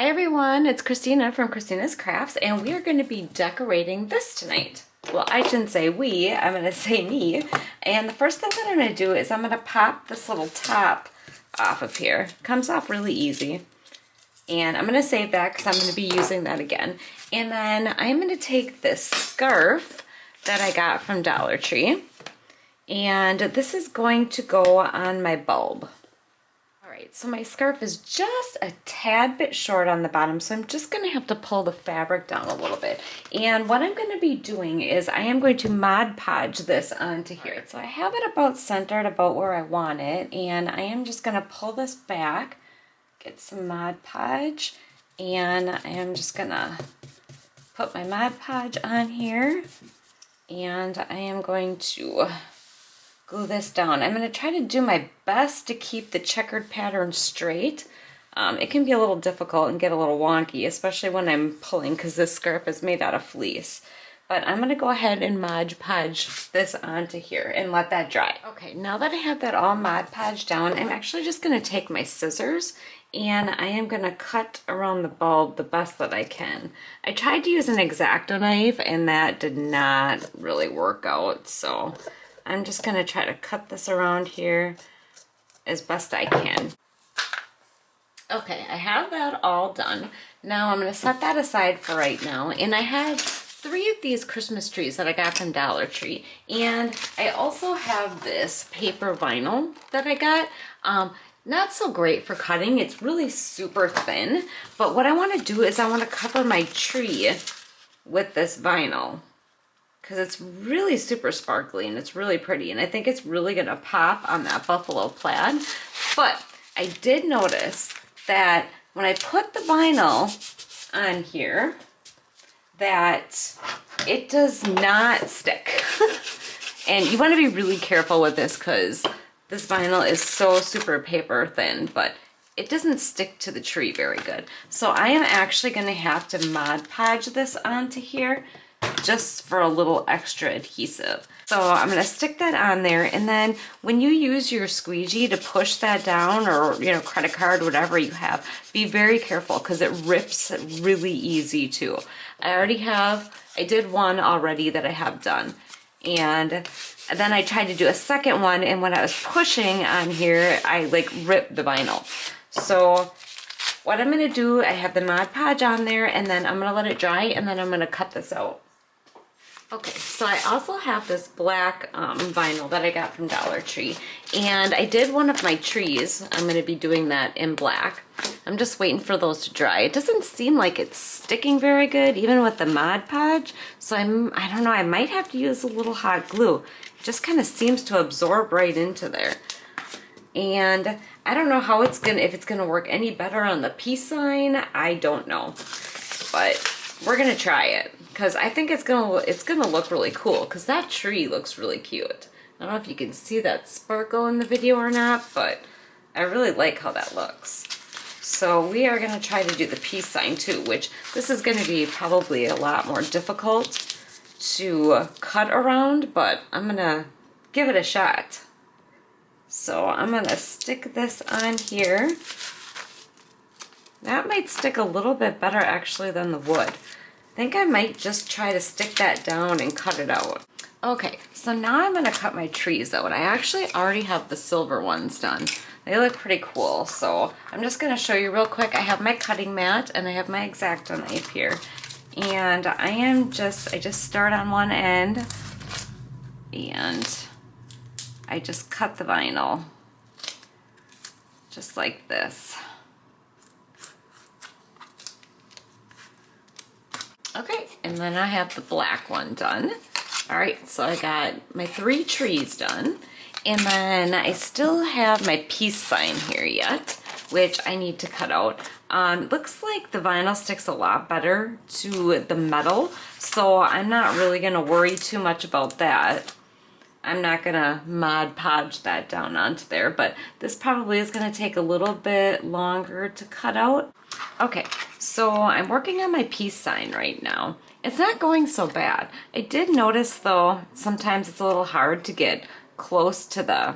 Hi everyone, it's Kristina from Kristina's Krafts, and we are going to be decorating this tonight. Well, I shouldn't say we, I'm going to say me. And the first thing that I'm going to do is I'm going to pop this little top off of here. Comes off really easy. And I'm going to save that because I'm going to be using that again. And then I'm going to take this scarf that I got from Dollar Tree. And this is going to go on my bulb. Alright, so my scarf is just a tad bit short on the bottom, so I'm just going to have to pull the fabric down a little bit. And what I'm going to be doing is I am going to Mod Podge this onto here. So I have it about centered about where I want it, and I am just going to pull this back, get some Mod Podge, and I am just going to put my Mod Podge on here, and I am going to glue this down. I'm going to try to do my best to keep the checkered pattern straight. It can be a little difficult and get a little wonky, especially when I'm pulling because this scarf is made out of fleece. But I'm going to go ahead and Mod Podge this onto here and let that dry. Okay, now that I have that all Mod Podged down, I'm actually just going to take my scissors and I am going to cut around the bulb the best that I can. I tried to use an X-Acto knife and that did not really work out, so I'm just going to try to cut this around here as best I can. Okay, I have that all done. Now I'm going to set that aside for right now. And I have 3 of these Christmas trees that I got from Dollar Tree. And I also have this paper vinyl that I got. Not so great for cutting. It's really super thin. But what I want to do is I want to cover my tree with this vinyl, because it's really super sparkly and it's really pretty, and I think it's really gonna pop on that buffalo plaid. But I did notice that when I put the vinyl on here, that it does not stick. And you want to be really careful with this because this vinyl is so super paper thin, but it doesn't stick to the tree very good. So I am actually gonna have to Mod Podge this onto here just for a little extra adhesive. So I'm going to stick that on there, and then when you use your squeegee to push that down, or credit card, whatever you have, be very careful because it rips really easy too. I did one already that I have done, and then I tried to do a second one, and when I was pushing on here, I ripped the vinyl. So what I'm going to do, I have the Mod Podge on there, and then I'm going to let it dry, and then I'm going to cut this out. Okay, so I also have this black vinyl that I got from Dollar Tree, and I did one of my trees. I'm going to be doing that in black. I'm just waiting for those to dry. It doesn't seem like it's sticking very good, even with the Mod Podge, so I don't know, I might have to use a little hot glue. It just kind of seems to absorb right into there. And I don't know how if it's gonna work any better on the peace sign. I don't know, but we're gonna try it because I think it's gonna look really cool because that tree looks really cute. I don't know if you can see that sparkle in the video or not, but I really like how that looks. So we are gonna try to do the peace sign too, which this is gonna be probably a lot more difficult to cut around, but I'm gonna give it a shot. So I'm going to stick this on here. That might stick a little bit better actually than the wood. I think I might just try to stick that down and cut it out. Okay, so now I'm going to cut my trees out. I actually already have the silver ones done. They look pretty cool, so I'm just going to show you real quick. I have my cutting mat and I have my X-Acto knife here. And I just start on one end and I just cut the vinyl just like this. Okay, and then I have the black one done. All right, so I got my 3 trees done, and then I still have my peace sign here yet, which I need to cut out. Looks like the vinyl sticks a lot better to the metal, so I'm not really gonna worry too much about that. I'm not gonna Mod Podge that down onto there, but this probably is gonna take a little bit longer to cut out. Okay, so I'm working on my peace sign right now. It's not going so bad. I did notice though, sometimes it's a little hard to get close to the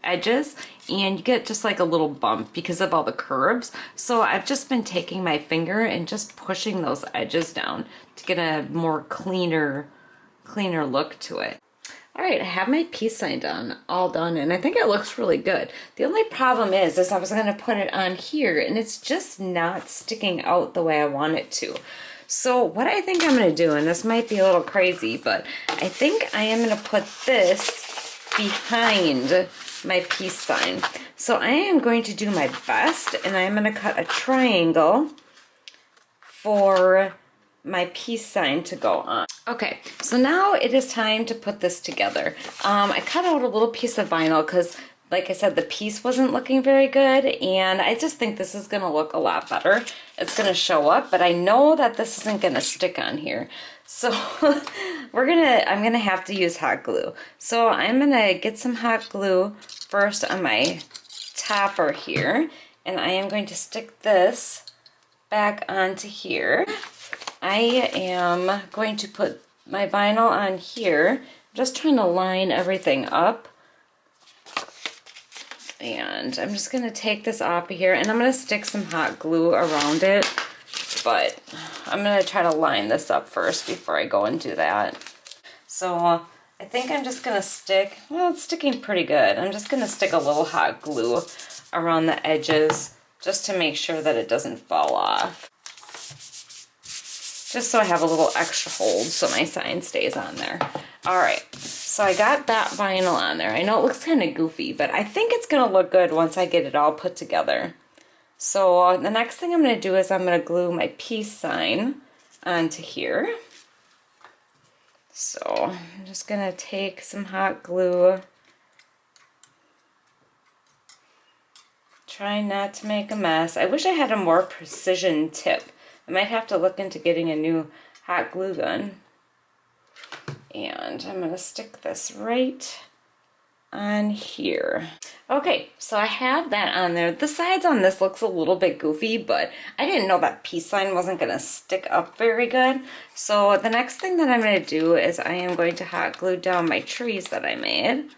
edges, and you get just like a little bump because of all the curves. So I've just been taking my finger and just pushing those edges down to get a more cleaner look to it. All right, I have my peace sign all done, and I think it looks really good. The only problem is I was gonna put it on here, and it's just not sticking out the way I want it to. So what I think I'm gonna do, and this might be a little crazy, but I think I am gonna put this behind my peace sign. So I am going to do my best, and I am gonna cut a triangle for my peace sign to go on. Okay, so now it is time to put this together. I cut out a little piece of vinyl because, like I said, the piece wasn't looking very good, and I just think this is gonna look a lot better. It's gonna show up, but I know that this isn't gonna stick on here. So I'm gonna have to use hot glue. So I'm gonna get some hot glue first on my topper here, and I am going to stick this back onto here. I am going to put my vinyl on here. I'm just trying to line everything up. And I'm just gonna take this off of here, and I'm gonna stick some hot glue around it, but I'm gonna try to line this up first before I go and do that. So I think I'm just gonna stick, well, it's sticking pretty good. I'm just gonna stick a little hot glue around the edges just to make sure that it doesn't fall off. Just so I have a little extra hold so my sign stays on there. All right, so I got that vinyl on there. I know it looks kind of goofy, but I think it's gonna look good once I get it all put together. So the next thing I'm gonna do is I'm gonna glue my peace sign onto here. So I'm just gonna take some hot glue. Try not to make a mess. I wish I had a more precision tip. I might have to look into getting a new hot glue gun. And I'm gonna stick this right on here. Okay, so I have that on there. The sides on this looks a little bit goofy, but I didn't know that peace sign wasn't gonna stick up very good. So the next thing that I'm gonna do is I am going to hot glue down my trees that I made.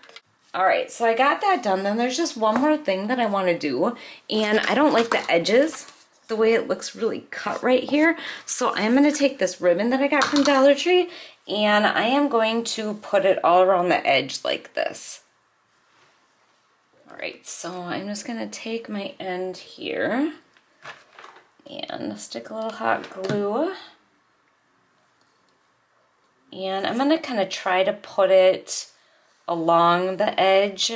All right, so I got that done. Then there's just one more thing that I wanna do, and I don't like the edges, the way it looks really cut right here. So I'm gonna take this ribbon that I got from Dollar Tree, and I am going to put it all around the edge like this. All right, so I'm just gonna take my end here and stick a little hot glue. And I'm gonna kind of try to put it along the edge,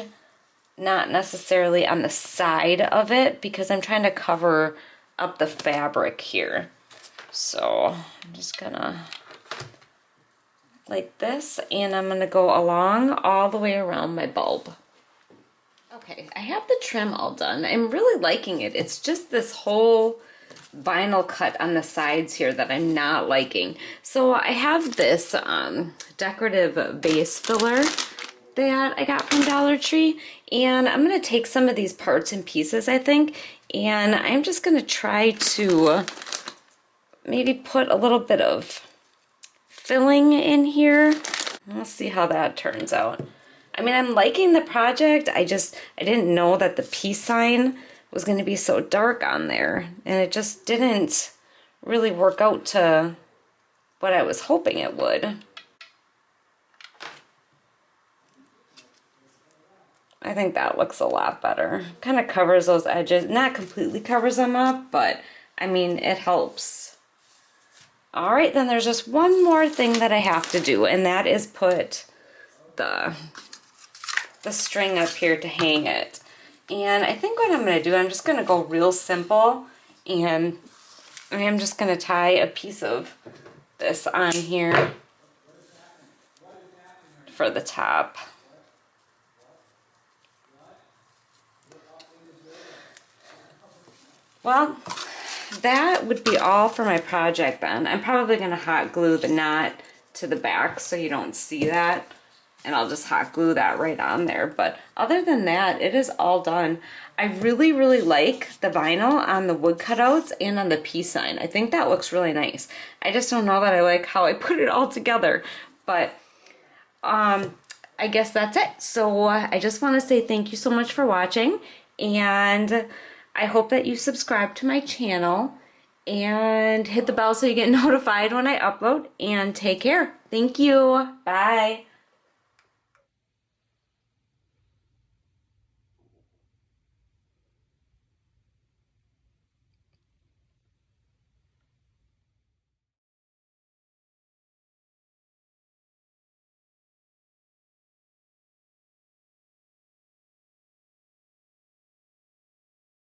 not necessarily on the side of it, because I'm trying to cover up the fabric here. So I'm just gonna like this, and I'm gonna go along all the way around my bulb. Okay, I have the trim all done. I'm really liking it. It's just this whole vinyl cut on the sides here that I'm not liking. So I have this decorative base filler that I got from Dollar Tree, and I'm gonna take some of these parts and pieces, I think, and I'm just gonna try to maybe put a little bit of filling in here. We'll see how that turns out. I mean, I'm liking the project. I didn't know that the peace sign was gonna be so dark on there, and it just didn't really work out to what I was hoping it would. I think that looks a lot better. Kind of covers those edges. Not completely covers them up, but I mean, it helps. All right, then there's just one more thing that I have to do, and that is put the string up here to hang it. And I think what I'm gonna do, I'm just gonna go real simple, and I am just gonna tie a piece of this on here for the top. Well, that would be all for my project then. I'm probably gonna hot glue the knot to the back so you don't see that, and I'll just hot glue that right on there. But other than that, it is all done. I really, really like the vinyl on the wood cutouts and on the peace sign. I think that looks really nice. I just don't know that I like how I put it all together, but I I guess that's it. So I just want to say thank you so much for watching, and I hope that you subscribe to my channel and hit the bell so you get notified when I upload, and take care. Thank you. Bye.